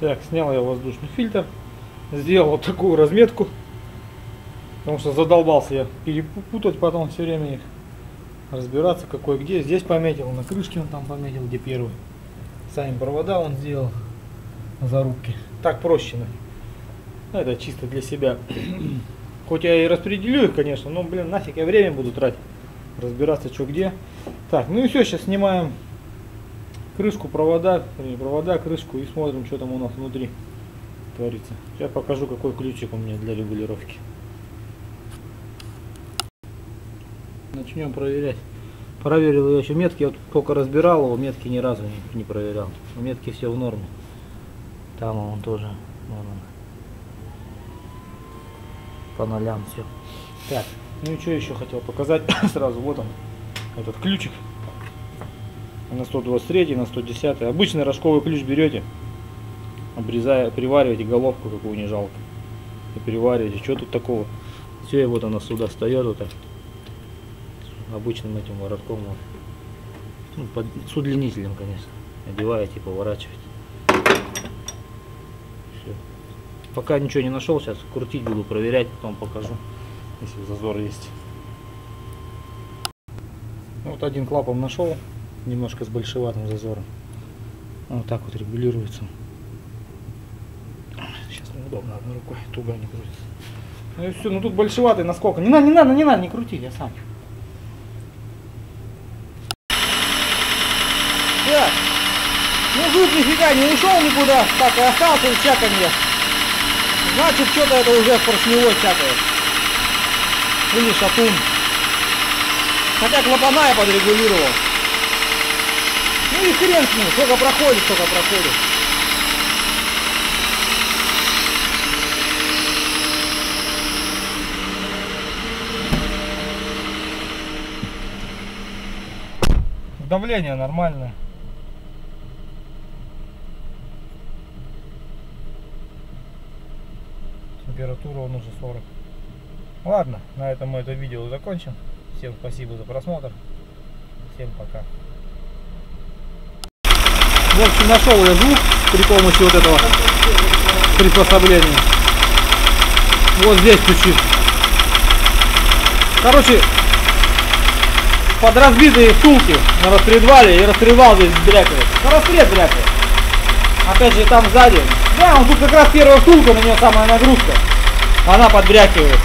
Так, снял я воздушный фильтр. Сделал вот такую разметку. Потому что задолбался я перепутать потом все время их. Разбираться какой где. Здесь пометил, на крышке он там пометил, где первый. Сами провода он сделал. Зарубки. Так проще. Это чисто для себя. Хоть я и распределю их, конечно, но, блин, нафиг я время буду тратить. Разбираться, что где. Так, ну и все, сейчас снимаем крышку, провода, крышку и смотрим, что там у нас внутри творится. Сейчас покажу, какой ключик у меня для регулировки. Начнем проверять. Проверил я еще метки, вот только разбирал его, метки ни разу не проверял. Метки все в норме. Там он тоже вон он. По нолям все. Так, ну и что еще хотел показать сразу. Вот он, этот ключик на 123, на 110. Обычный рожковый ключ берете, обрезая, привариваете головку, какую не жалко, и привариваете. Что тут такого? Все, и вот она сюда встает вот так. Обычным этим воротом, ну, с удлинителем, конечно. Одеваете и поворачиваете. Все. Пока ничего не нашел, сейчас крутить буду, проверять, потом покажу, если зазор есть. Вот один клапан нашел, немножко с большеватым зазором. Вот так вот регулируется. Сейчас неудобно одной рукой, туго не крутится. Ну и все, ну тут большеватый, насколько. Не надо, не крути, я сам. Так, ну зуб нифига не ушел никуда, так и остался в чаканье. Значит, что-то это уже поршневой чакает. Или шатун. Хотя клапана я подрегулировал. Ну и хрен с ним, сколько проходит, столько проходит. Давление нормальное. Температура он уже 40. Ладно, на этом мы это видео закончим. Всем спасибо за просмотр. Всем пока. В общем, нашел я звук при помощи вот этого приспособления. Вот здесь ключи. Короче, под разбитые втулки на распредвале, и распредвал здесь брякает. На распред брякает. Опять же там сзади. Да, он тут как раз первая втулка, на нее самая нагрузка. Она подбрякивает.